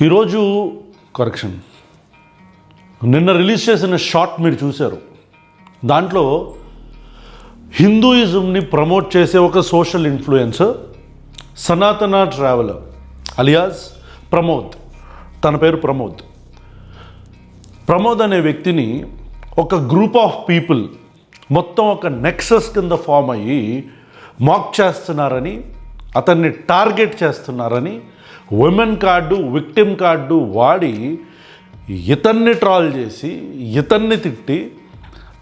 ఈరోజు కరెక్షన్ నిన్న రిలీజ్ చేసిన షార్ట్ మీరు చూశారు. దాంట్లో హిందూయిజంని ప్రమోట్ చేసే ఒక సోషల్ ఇన్ఫ్లుయెన్సర్ సనాతన ట్రావెలర్ అలియాస్ ప్రమోద్, తన పేరు ప్రమోద్ అనే వ్యక్తిని ఒక గ్రూప్ ఆఫ్ పీపుల్ మొత్తం ఒక నెక్సస్ కింద ఫామ్ అయ్యి మాక్ చేస్తున్నారని, అతన్ని టార్గెట్ చేస్తున్నారని ఉమెన్ కార్డు, విక్టిమ్ కార్డు వాడి ఇతన్ని ట్రాల్ చేసి, ఇతన్ని తిట్టి,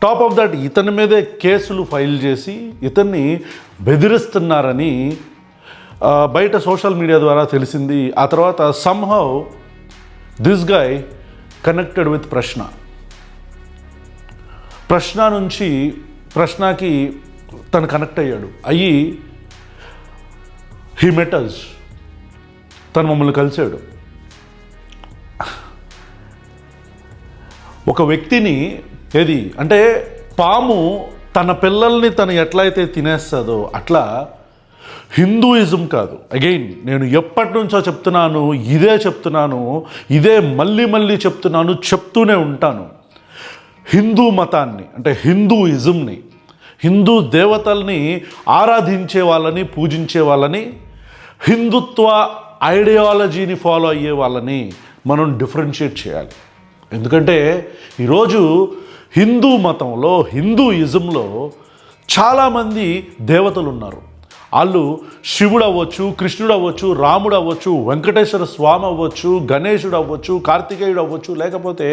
టాప్ ఆఫ్ దట్ ఇతని మీదే కేసులు ఫైల్ చేసి ఇతన్ని బెదిరిస్తున్నారని బయట సోషల్ మీడియా ద్వారా తెలిసింది. ఆ తర్వాత somehow this guy connected with ప్రశ్నకి తను కనెక్ట్ అయ్యాడు. హీ మెట్ us, తను మమ్మల్ని కలిశాడు. ఒక వ్యక్తిని అంటే పాము తన పిల్లల్ని తను ఎట్లయితే తినేస్తుందో అట్లా హిందూయిజం కాదు. అగైన్ నేను ఎప్పటి నుంచో చెప్తున్నాను, ఇదే మళ్ళీ చెప్తున్నాను, చెప్తూనే ఉంటాను. హిందూ మతాన్ని అంటే హిందూయిజంని, హిందూ దేవతల్ని ఆరాధించే వాళ్ళని, పూజించే వాళ్ళని, హిందుత్వ ఐడియాలజీని ఫాలో అయ్యే వాళ్ళని మనం డిఫరెన్షియేట్ చేయాలి. ఎందుకంటే ఈరోజు హిందూ మతంలో, హిందూయిజంలో చాలామంది దేవతలు ఉన్నారు. వాళ్ళు శివుడు అవ్వచ్చు, కృష్ణుడు అవ్వచ్చు, రాముడు అవ్వచ్చు, వెంకటేశ్వర స్వామి అవ్వచ్చు, గణేశుడు అవ్వచ్చు, కార్తికేయుడు అవ్వచ్చు, లేకపోతే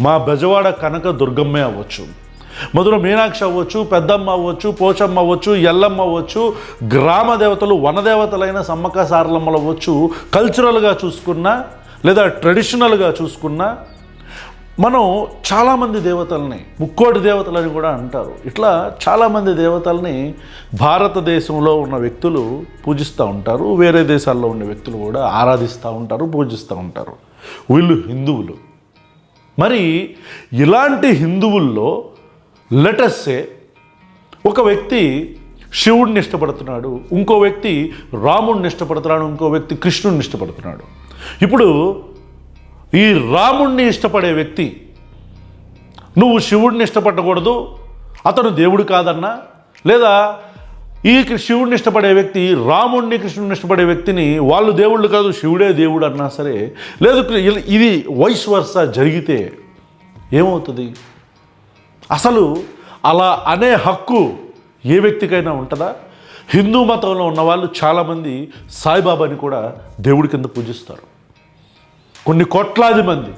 మా బెజవాడ కనక దుర్గమ్మే అవ్వచ్చు, మధుర మీనాక్షి అవ్వచ్చు, పెద్దమ్మ అవ్వచ్చు, పోచమ్మ అవ్వచ్చు, ఎల్లమ్మ అవ్వచ్చు, గ్రామ దేవతలు వనదేవతలైన సమ్మక్క సారలమ్మలు అవ్వచ్చు. కల్చరల్గా చూసుకున్నా లేదా ట్రెడిషనల్గా చూసుకున్నా మనం చాలామంది దేవతల్ని ముక్కోటి దేవతలని కూడా అంటారు. ఇట్లా చాలామంది దేవతల్ని భారతదేశంలో ఉన్న వ్యక్తులు పూజిస్తూ ఉంటారు, వేరే దేశాల్లో ఉన్న వ్యక్తులు కూడా ఆరాధిస్తూ ఉంటారు, పూజిస్తూ ఉంటారు. వీళ్ళు హిందువులు. మరి ఇలాంటి హిందువుల్లో లెటస్ సే ఒక వ్యక్తి శివుడిని ఇష్టపడుతున్నాడు, ఇంకో వ్యక్తి రాముడిని ఇష్టపడుతున్నాడు, ఇంకో వ్యక్తి కృష్ణుడిని ఇష్టపడుతున్నాడు. ఇప్పుడు ఈ రాముడిని ఇష్టపడే వ్యక్తి నువ్వు శివుడిని ఇష్టపడకూడదు, అతను దేవుడు కాదన్నా, లేదా ఈ శివుడిని ఇష్టపడే వ్యక్తి రాముడిని, కృష్ణుడిని ఇష్టపడే వ్యక్తిని వాళ్ళు దేవుళ్ళు కాదు శివుడే దేవుడు అన్నా సరే, లేదు ఇది వైస్ వర్సా జరిగితే ఏమవుతుంది? అసలు అలా అనే హక్కు ఏ వ్యక్తికైనా ఉంటుందా? హిందూ మతంలో ఉన్న వాళ్ళు చాలామంది సాయిబాబాని కూడా దేవుడి కింద పూజిస్తారు. కొన్ని కోట్లాది మంది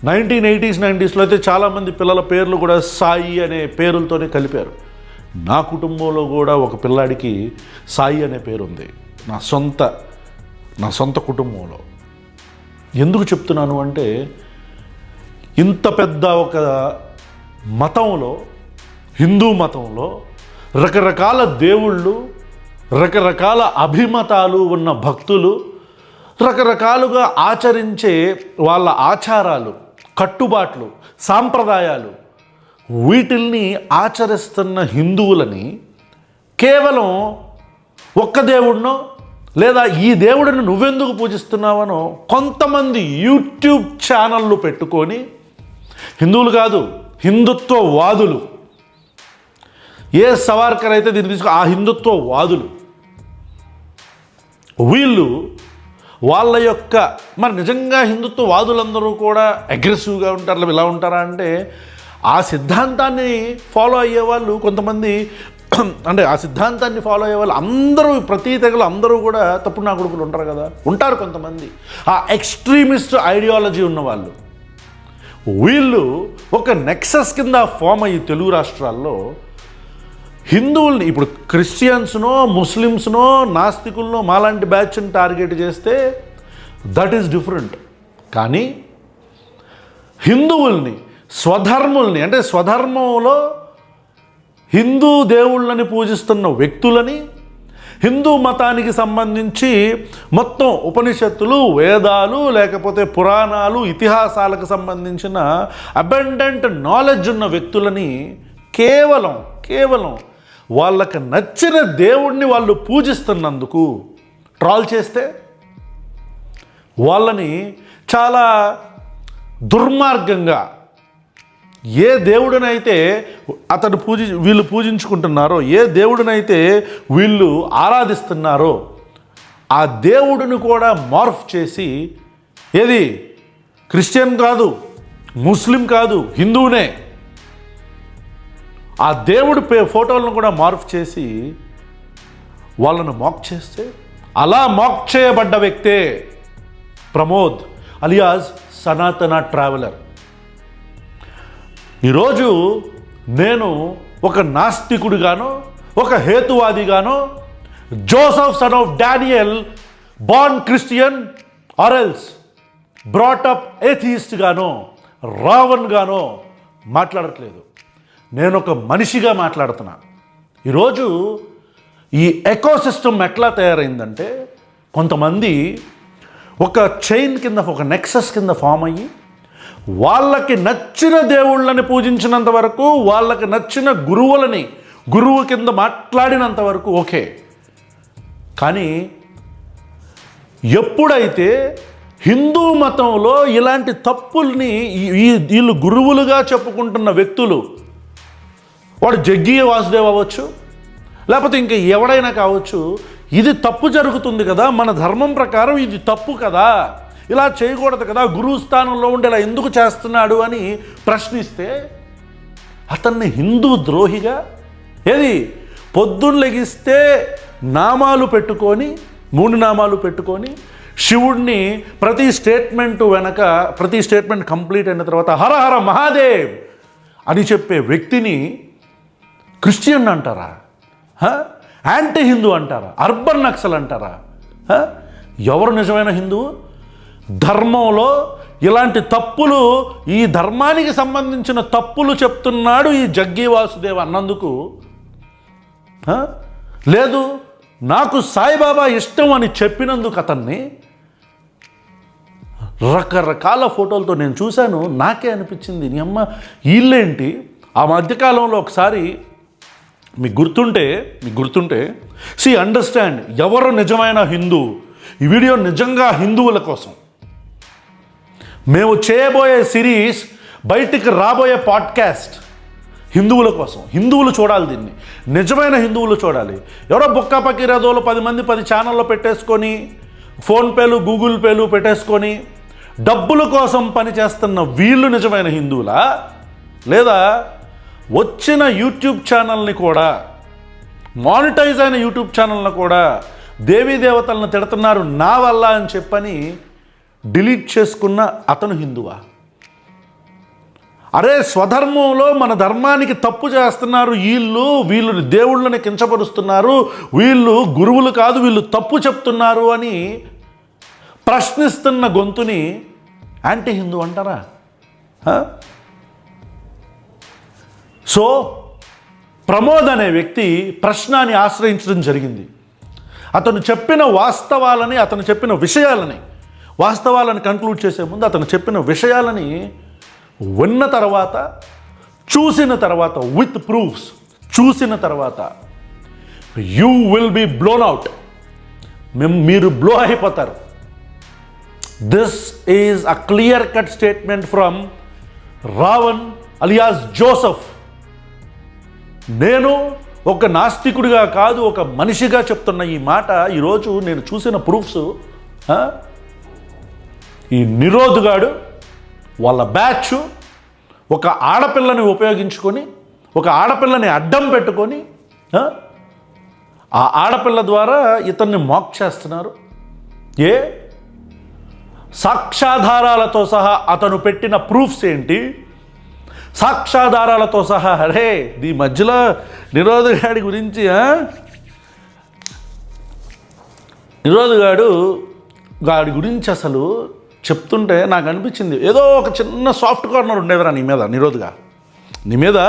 1980s 90sలో అయితే చాలామంది పిల్లల పేర్లు కూడా సాయి అనే పేరులతోనే కలిపారు. నా కుటుంబంలో కూడా ఒక పిల్లాడికి సాయి అనే పేరు ఉంది, నా సొంత కుటుంబంలో. ఎందుకు చెప్తున్నాను అంటే ఇంత పెద్ద ఒక మతంలో, హిందూ మతంలో రకరకాల దేవుళ్ళు, రకరకాల అభిమతాలు ఉన్న భక్తులు రకరకాలుగా ఆచరించే వాళ్ళ ఆచారాలు, కట్టుబాట్లు, సాంప్రదాయాలు, వీటిల్ని ఆచరిస్తున్న హిందువులని కేవలం ఒక్క దేవుడినో లేదా ఈ దేవుడిని నువ్వెందుకు పూజిస్తున్నావనో కొంతమంది యూట్యూబ్ ఛానళ్ళు పెట్టుకొని, హిందువులు కాదు హిందుత్వవాదులు, ఏ సవార్కర్ అయితే దీన్ని తీసుకు ఆ హిందుత్వవాదులు, వీళ్ళు వాళ్ళ యొక్క మరి నిజంగా హిందుత్వవాదులందరూ కూడా అగ్రెసివ్గా ఉంటారు, ఇలా ఉంటారా అంటే ఆ సిద్ధాంతాన్ని ఫాలో అయ్యేవాళ్ళు కొంతమంది, అంటే ఆ సిద్ధాంతాన్ని ఫాలో అయ్యేవాళ్ళు అందరూ, ప్రతి తెగలు అందరూ కూడా తప్పుడు నా కొడుకులు ఉంటారు కదా, ఉంటారు కొంతమంది ఆ ఎక్స్ట్రీమిస్ట్ ఐడియాలజీ ఉన్నవాళ్ళు. వీళ్ళు ఒక నెక్సస్ కింద ఫామ్ అయ్యి తెలుగు రాష్ట్రాల్లో హిందువుల్ని, ఇప్పుడు క్రిస్టియన్స్నో, ముస్లిమ్స్నో, నాస్తికులనో మాలాంటి బ్యాచ్ని టార్గెట్ చేస్తే దట్ ఈస్ డిఫరెంట్. కానీ హిందువుల్ని, స్వధర్ముల్ని అంటే స్వధర్మంలో హిందూ దేవుళ్ళని పూజిస్తున్న వ్యక్తులని, హిందూ మతానికి సంబంధించి మొత్తం ఉపనిషత్తులు, వేదాలు, లేకపోతే పురాణాలు, ఇతిహాసాలకు సంబంధించిన అబండెంట్ నాలెడ్జ్ ఉన్న వ్యక్తులని కేవలం వాళ్ళకి నచ్చిన దేవుణ్ణి వాళ్ళు పూజిస్తున్నందుకు ట్రాల్ చేస్తే వాళ్ళని చాలా దుర్మార్గంగా ఏ దేవుడినైతే వీళ్ళు పూజించుకుంటున్నారో, ఏ దేవుడినైతే వీళ్ళు ఆరాధిస్తున్నారో ఆ దేవుడిని కూడా మార్ఫ్ చేసి, ఏది క్రిస్టియన్ కాదు, ముస్లిం కాదు, హిందువునే, ఆ దేవుడి ఫోటోలను కూడా మార్ఫ్ చేసి వాళ్ళను మాక్ చేస్తే, అలా మాక్ చేయబడ్డ వ్యక్తే ప్రమోద్ అలియాస్ సనాతన ట్రావెలర్. ఈరోజు నేను ఒక నాస్తికుడిగానో, ఒక హేతువాదిగానో, Joseph son of Daniel born Christian or else brought up atheist గానో, రావణ్ గానో మాట్లాడట్లేదు. నేను ఒక మనిషిగా మాట్లాడుతున్నా. ఈరోజు ఈ ఎకోసిస్టమ్ ఎట్లా తయారైందంటే, కొంతమంది ఒక చైన్ కింద, ఒక నెక్సస్ కింద ఫామ్ అయ్యి వాళ్ళకి నచ్చిన దేవుళ్ళని పూజించినంత వరకు, వాళ్ళకి నచ్చిన గురువు కింద మాట్లాడినంత వరకు ఓకే. కానీ ఎప్పుడైతే హిందూ మతంలో ఇలాంటి తప్పుల్ని వీళ్ళు గురువులుగా చెప్పుకుంటున్న వ్యక్తులు, వాడు జగ్గయ్య వాసుదేవ్ అవ్వచ్చు, లేకపోతే ఇంకా ఎవడైనా కావచ్చు, ఇది తప్పు జరుగుతుంది కదా, మన ధర్మం ప్రకారం ఇది తప్పు కదా, ఇలా చేయకూడదు కదా, గురువు స్థానంలో ఉండి ఇలా ఎందుకు చేస్తున్నాడు అని ప్రశ్నిస్తే అతన్ని హిందూ ద్రోహిగా, ఏది పొద్దున్న లెగిస్తే నామాలు పెట్టుకొని, 3 నామాలు పెట్టుకొని శివుడిని ప్రతి స్టేట్మెంట్ వెనక, ప్రతి స్టేట్మెంట్ కంప్లీట్ అయిన తర్వాత హర హర మహాదేవ్ అని చెప్పే వ్యక్తిని క్రిస్టియన్ అంటారా? యాంటీ హిందూ అంటారా? అర్బన్ నక్సల్ అంటారా? ఎవరు నిజమైన హిందువు? ధర్మంలో ఇలాంటి తప్పులు, ఈ ధర్మానికి సంబంధించిన తప్పులు చెప్తున్నాడు ఈ జగ్గయ్య వాసుదేవ్ అన్నందుకు, లేదు నాకు సాయిబాబా ఇష్టం అని చెప్పినందుకు అతన్ని రకరకాల ఫోటోలతో నేను చూశాను. నాకే అనిపించింది, నీ అమ్మ వీళ్ళేంటి? ఆ మధ్యకాలంలో ఒకసారి మీకు గుర్తుంటే అండర్స్టాండ్ ఎవరు నిజమైన హిందూ. ఈ వీడియో నిజంగా హిందువుల కోసం. మేము చేయబోయే సిరీస్, బయటికి రాబోయే పాడ్కాస్ట్ హిందువుల కోసం. హిందువులు చూడాలి దీన్ని, నిజమైన హిందువులు చూడాలి. ఎవరో బొక్క పకీరదోలు 10 మంది 10 ఛానల్లో పెట్టేసుకొని, ఫోన్పేలు గూగుల్ పేలు పెట్టేసుకొని డబ్బుల కోసం పనిచేస్తున్న వీళ్ళు నిజమైన హిందువులా? లేదా వచ్చిన యూట్యూబ్ ఛానల్ని కూడా, మానిటైజ్ అయిన యూట్యూబ్ ఛానల్ని కూడా దేవీ దేవతలను తిడుతున్నారు నా వల్ల అని చెప్పని డిలీట్ చేసుకున్న అతను హిందువా? అరే స్వధర్మంలో మన ధర్మానికి తప్పు చేస్తున్నారు వీళ్ళు దేవుళ్ళని కించపరుస్తున్నారు, వీళ్ళు గురువులు కాదు, వీళ్ళు తప్పు చెప్తున్నారు అని ప్రశ్నిస్తున్న గొంతుని యాంటీ హిందూ అంటారా? సో ప్రమోద్ అనే వ్యక్తి ప్రశ్నని ఆశ్రయించడం జరిగింది. అతను చెప్పిన వాస్తవాలని, అతను చెప్పిన విషయాలని, వాస్తవాలను కంక్లూడ్ చేసే ముందు అతను చెప్పిన విషయాలని విన్న తర్వాత, చూసిన తర్వాత, విత్ ప్రూఫ్స్ చూసిన తర్వాత you will be blown out. మీరు బ్లో అయిపోతారు. This is a clear cut statement from Ravan alias Joseph. నేను ఒక నాస్తికుడిగా కాదు, ఒక మనిషిగా చెప్తున్న ఈ మాట. ఈరోజు నేను చూసిన ప్రూఫ్స్, ఈ నిరోధుగాడు వాళ్ళ బ్యాచ్ ఒక ఆడపిల్లని ఉపయోగించుకొని, ఒక ఆడపిల్లని అడ్డం పెట్టుకొని, ఆ ఆడపిల్ల ద్వారా ఇతన్ని మాక్ చేస్తున్నారు. సాక్ష్యాధారాలతో సహా అతను పెట్టిన ప్రూఫ్స్ ఏంటి? సాక్ష్యాధారాలతో సహా. అరే ఈ మధ్యలో నిరోధగాడి గురించి, గాడి గురించి అసలు చెప్తుంటే నాకు అనిపించింది, ఏదో ఒక చిన్న సాఫ్ట్ కార్నర్ ఉండేదిరా నీ మీద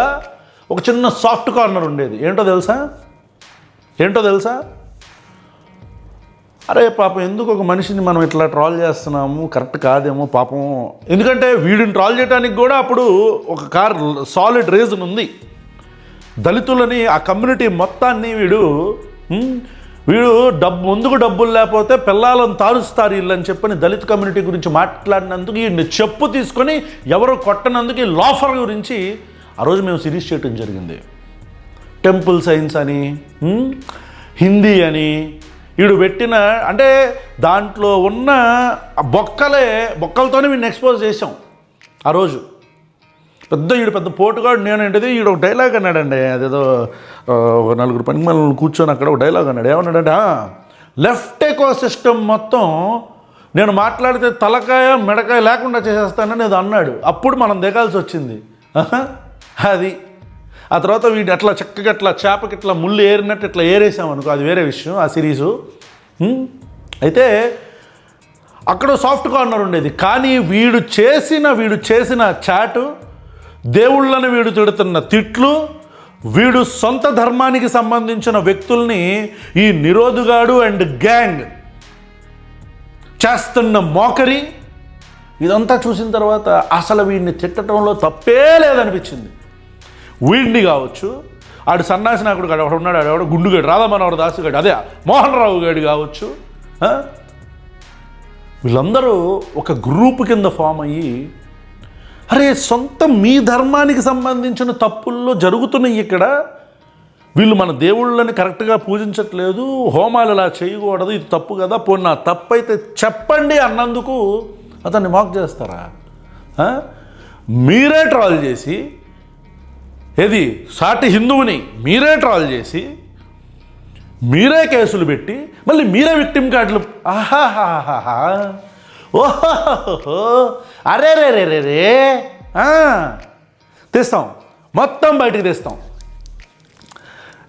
ఒక చిన్న సాఫ్ట్ కార్నర్ ఉండేది. ఏంటో తెలుసా? అరే పాపం ఎందుకు ఒక మనిషిని మనం ఇట్లా ట్రాల్ చేస్తున్నాము, కరెక్ట్ కాదేమో పాపం. ఎందుకంటే వీడిని ట్రాల్ చేయడానికి కూడా అప్పుడు ఒక సాలిడ్ రీజన్ ఉంది. దళితులని, ఆ కమ్యూనిటీ మొత్తాన్ని వీడు ముందుకు డబ్బులు లేకపోతే పిల్లలను తారుస్తారు వీళ్ళు అని చెప్పని దళిత కమ్యూనిటీ గురించి మాట్లాడినందుకు ఈ చెప్పు తీసుకొని ఎవరు కొట్టనందుకు ఈ లాఫర్ గురించి ఆ రోజు మేము సిరీస్ చేయటం జరిగింది. టెంపుల్ సైన్స్ అని, హిందీ అని వీడు పెట్టిన, అంటే దాంట్లో ఉన్న బొక్కలతోనే వీడిని ఎక్స్పోజ్ చేసాం ఆ రోజు. పెద్ద పోటుగాడు నేనంటది. వీడు ఒక డైలాగ్ అన్నాడండి, అదేదో ఒక 4 పనికి మనల్ని కూర్చొని అక్కడ ఒక డైలాగ్ అన్నాడు. ఏమన్నాడంటే, లెఫ్ట్ ఎకో సిస్టమ్ మొత్తం నేను మాట్లాడితే తలకాయ మెడకాయ లేకుండా చేసేస్తానని ఏదో అన్నాడు. అప్పుడు మనం దిగాల్సి వచ్చింది. అది ఆ తర్వాత వీడు అట్లా చక్కగా అట్లా చేపకి ఇట్లా ముళ్ళు ఏరినట్టు ఇట్లా ఏరేసామనుకో, అది వేరే విషయం ఆ సిరీసు. అయితే అక్కడ సాఫ్ట్ కార్నర్ ఉండేది. కానీ వీడు చేసిన చాటు, దేవుళ్ళని వీడు తిడుతున్న తిట్లు, వీడు సొంత ధర్మానికి సంబంధించిన వ్యక్తుల్ని ఈ నిరోధుగాడు అండ్ గ్యాంగ్ చేస్తున్న మోకరి, ఇదంతా చూసిన తర్వాత అసలు వీడిని తిట్టడంలో తప్పే లేదనిపించింది. వీడిని కావచ్చు, ఆడు సన్నాసి నాకుడు గాడు ఒకడు ఉన్నాడు, ఆడెవడో గుండుగాడు, రాధామనోహర్ దాసు గాడు, అదే మోహన్ రావు గాడు కావచ్చు, వీళ్ళందరూ ఒక గ్రూప్ కింద ఫామ్ అయ్యి, అరే సొంత మీ ధర్మానికి సంబంధించిన తప్పుల్లో జరుగుతున్నాయి ఇక్కడ, వీళ్ళు మన దేవుళ్ళని కరెక్ట్గా పూజించట్లేదు, హోమాలు ఇలా చేయకూడదు, ఇది తప్పు కదా, పోనీ నా తప్పు అయితే చెప్పండి అన్నందుకు అతన్ని మాక్ చేస్తారా? మీరే ట్రాల్ చేసి, ఏది సాటి హిందువుని మీరే ట్రాల్ చేసి, మీరే కేసులు పెట్టి, మళ్ళీ మీరే విక్టిమ్ కార్డులు. ఆహాహాహా, ఓహో, అరే రే రే రే రే, తెస్తాం, మొత్తం బయటికి తెస్తాం.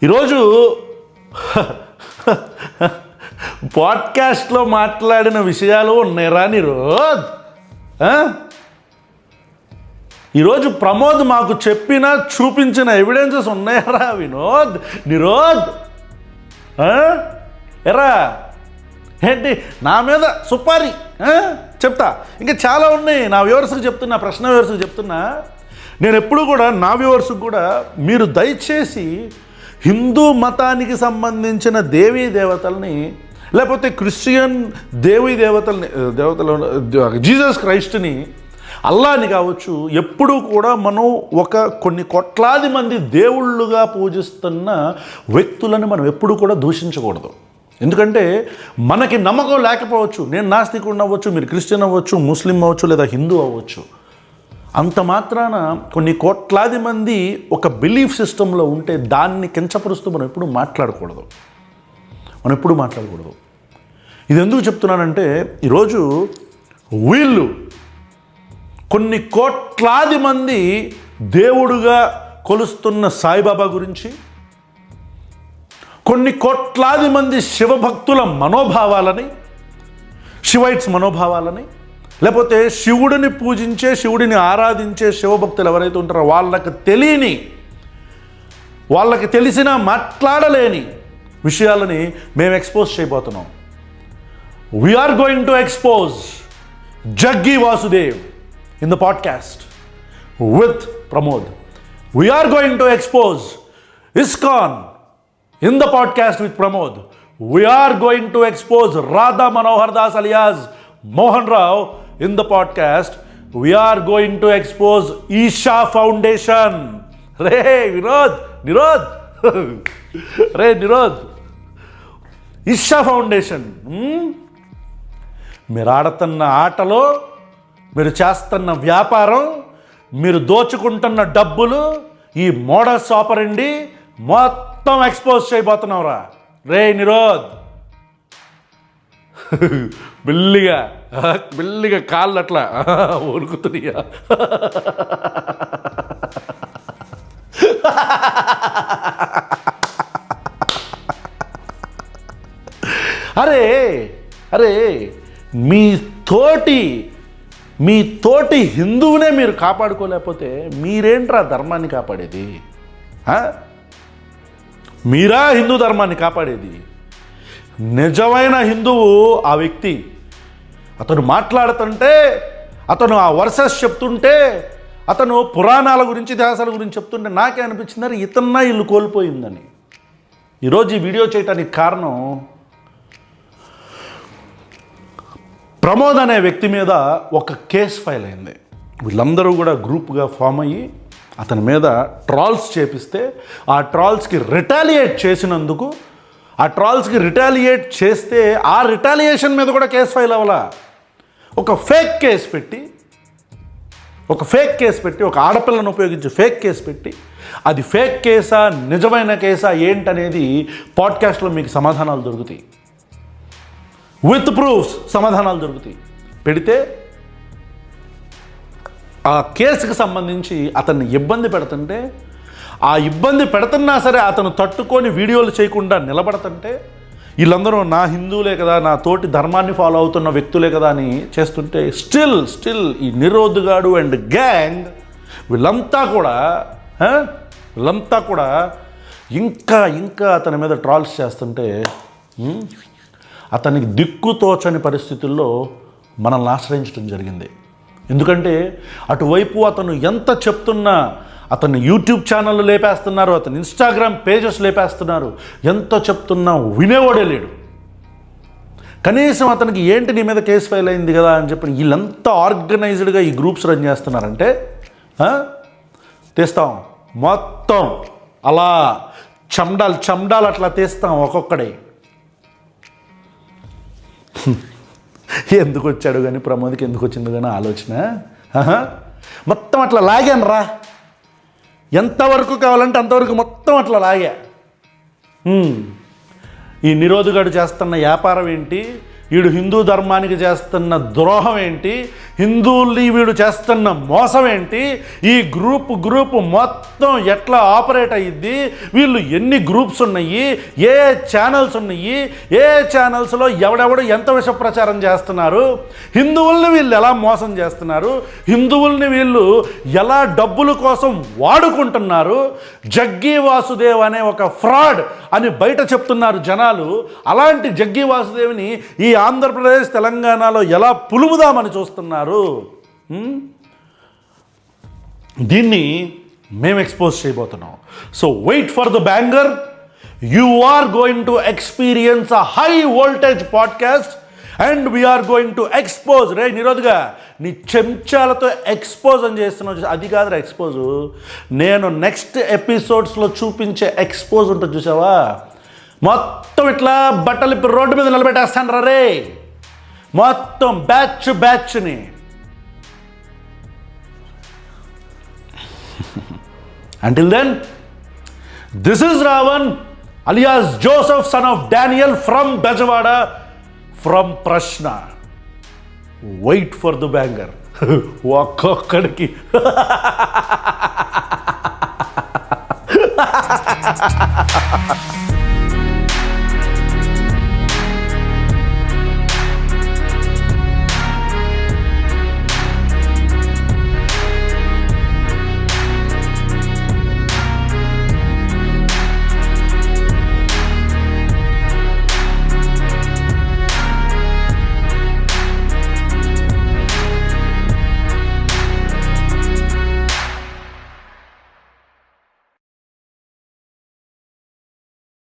ఈరోజు పాడ్కాస్ట్లో మాట్లాడిన విషయాలు ఉన్నాయిరా నిరోధ్. ఈరోజు ప్రమోద్ మాకు చెప్పిన చూపించిన ఎవిడెన్సెస్ ఉన్నాయరా నిరోధ్. ఎరా ఏంటి నా మీద సుపారీ చెప్తా, ఇంకా చాలా ఉన్నాయి. నా వ్యూవర్స్కి చెప్తున్నా, ప్రశ్న వ్యూవర్స్కి చెప్తున్నా, నేను ఎప్పుడు కూడా నా వ్యూవర్స్కి కూడా మీరు దయచేసి హిందూ మతానికి సంబంధించిన దేవీ దేవతల్ని, లేకపోతే క్రిస్టియన్ దేవీ దేవతలు జీసస్ క్రైస్ట్ని, అల్లాని కావచ్చు, ఎప్పుడూ కూడా మనం కొన్ని కోట్లాది మంది దేవుళ్ళుగా పూజిస్తున్న వ్యక్తులను మనం ఎప్పుడూ కూడా దూషించకూడదు. ఎందుకంటే మనకి నమ్మకం లేకపోవచ్చు, నేను నాస్తికుడిని అవ్వచ్చు, మీరు క్రిస్టియన్ అవ్వచ్చు, ముస్లిం అవ్వచ్చు, లేదా హిందూ అవ్వచ్చు, అంత మాత్రాన కొన్ని కోట్లాది మంది ఒక బిలీఫ్ సిస్టంలో ఉంటే దాన్ని కించపరుస్తూ మనం ఎప్పుడూ మాట్లాడకూడదు. ఇది ఎందుకు చెప్తున్నానంటే, ఈరోజు వీళ్ళు కొన్ని కోట్లాది మంది దేవుడుగా కొలుస్తున్న సాయిబాబా గురించి, కొన్ని కోట్లాది మంది శివభక్తుల మనోభావాలని, శివైట్స్ మనోభావాలని, లేకపోతే శివుడిని పూజించే, శివుడిని ఆరాధించే శివభక్తులు ఎవరైతే ఉంటారో వాళ్ళకి తెలిసిన మాట్లాడలేని విషయాలని మేము ఎక్స్పోజ్ చేయబోతున్నాం. We're going to expose Jaggi Vasudev in the podcast with Pramod. We are going to expose ISKCON in the podcast with Pramod. We are going to expose Radha Manohar Das alias Mohan Rao in the podcast. We are going to expose Isha Foundation. Nirodh. Isha Foundation. మీరు ఆడుతున్న ఆటలో, మీరు చేస్తున్న వ్యాపారం, మీరు దోచుకుంటున్న డబ్బులు, ఈ modus ఆపరండి మొత్తం ఎక్స్పోజ్ చేయబోతున్నావురా నిరోధ్. బిల్లిగా కాళ్ళు అట్లా ఉరుకుతున్నాయా? అరే మీ తోటి హిందువునే మీరు కాపాడుకోలేకపోతే మీరేంట్రా ధర్మాన్ని కాపాడేది? మీరా హిందూ ధర్మాన్ని కాపాడేది? నిజమైన హిందువు ఆ వ్యక్తి. అతను మాట్లాడుతుంటే, అతను ఆ వర్సెస్ చెప్తుంటే, అతను పురాణాల గురించి, ఇతిహాసాల గురించి చెప్తుంటే నాకే అనిపించింది, ఇతన్నా ఇల్లు కోల్పోయిందని. ఈరోజు ఈ వీడియో చేయడానికి కారణం, ప్రమోద్ అనే వ్యక్తి మీద ఒక కేసు ఫైల్ అయింది. వీళ్ళందరూ కూడా గ్రూప్గా ఫామ్ అయ్యి అతని మీద ట్రాల్స్ చేపిస్తే, ఆ ట్రాల్స్కి రిటాలియేట్ చేసినందుకు, ఆ ట్రాల్స్కి రిటాలియేట్ చేస్తే ఆ రిటాలియేషన్ మీద కూడా కేసు ఫైల్ అవ్వాలా. ఒక ఫేక్ కేసు పెట్టి, ఒక ఆడపిల్లను ఉపయోగించి ఫేక్ కేసు పెట్టి, అది ఫేక్ కేసా నిజమైన కేసా ఏంటనేది పాడ్కాస్ట్లో మీకు సమాధానాలు దొరుకుతాయి, విత్ ప్రూఫ్స్ సమాధానాలు దొరుకుతాయి. పెడితే ఆ కేసుకు సంబంధించి అతన్ని ఇబ్బంది పెడుతుంటే, ఆ ఇబ్బంది పెడుతున్నా సరే అతను తట్టుకొని వీడియోలు చేయకుండా నిలబడుతుంటే, వీళ్ళందరూ నా హిందువులే కదా, నా తోటి ధర్మాన్ని ఫాలో అవుతున్న వ్యక్తులే కదా అని చేస్తుంటే, స్టిల్ ఈ నిరోధుగాడు అండ్ గ్యాంగ్ వీళ్ళంతా కూడా ఇంకా అతని మీద ట్రాల్స్ చేస్తుంటే, అతనికి దిక్కుతోచని పరిస్థితుల్లో మనల్ని ఆశ్రయించడం జరిగింది. ఎందుకంటే అటువైపు అతను ఎంత చెప్తున్నా, అతను యూట్యూబ్ ఛానళ్ళు లేపేస్తున్నారు, అతను ఇన్స్టాగ్రామ్ పేజెస్ లేపేస్తున్నారు, ఎంత చెప్తున్నా వినేవాడే లేడు. కనీసం అతనికి ఏంటి నీ మీద కేసు ఫైల్ అయింది కదా అని చెప్పి వీళ్ళంతా ఆర్గనైజ్డ్గా ఈ గ్రూప్స్ రన్ చేస్తున్నారంటే, తీస్తాం మొత్తం అలా చండాలు అట్లా తీస్తాం ఒక్కొక్కడే. ఎందుకు వచ్చాడు కానీ, ప్రమోద్కి ఎందుకు వచ్చింది కానీ ఆలోచన మొత్తం అట్లా లాగాను రా, ఎంతవరకు కావాలంటే అంతవరకు మొత్తం అట్లా లాగా. ఈ నిరోధుగాడు చేస్తున్న వ్యాపారం ఏంటి, వీడు హిందూ ధర్మానికి చేస్తున్న ద్రోహం ఏంటి, హిందువుల్ని వీడు చేస్తున్న మోసం ఏంటి, ఈ గ్రూప్ మొత్తం ఎట్లా ఆపరేట్ అయ్యిద్ది, వీళ్ళు ఎన్ని గ్రూప్స్ ఉన్నాయి, ఏ ఛానల్స్ ఉన్నాయి, ఏ ఛానల్స్లో ఎవడెవడు ఎంత విష ప్రచారం చేస్తున్నారు, హిందువుల్ని వీళ్ళు ఎలా మోసం చేస్తున్నారు, హిందువుల్ని వీళ్ళు ఎలా డబ్బుల కోసం వాడుకుంటున్నారు, జగ్గీ వాసుదేవ్ అనే ఒక ఫ్రాడ్ అని బయట చెప్తున్నారు జనాలు. అలాంటి జగ్గీ వాసుదేవ్ని ఈ ఆంధ్రప్రదేశ్ తెలంగాణలో ఎలా పులుముదామని చూస్తున్నారు. దీన్ని మేము ఎక్స్పోజ్ చేయబోతున్నాం. So wait for the banger. You are going to experience a high voltage podcast and we are going to expose. రే నిరోధుగా, నీ చెంచాలతో ఎక్స్పోజ్ అని చేస్తున్నావు, అది కాదురా ఎక్స్పోజు. నేను నెక్స్ట్ ఎపిసోడ్స్లో చూపించే ఎక్స్పోజ్ ఉంటుంది చూసావా, మొత్తం ఇట్లా బట్టలు ఇప్పుడు రోడ్డు మీద నిలబెట్టేస్తాను రే, మొత్తం బ్యాచ్ని. Until then, this is Ravan alias Joseph son of Daniel from Bejawada from Prashna. Wait for the banger. ఒక్కొక్కడికి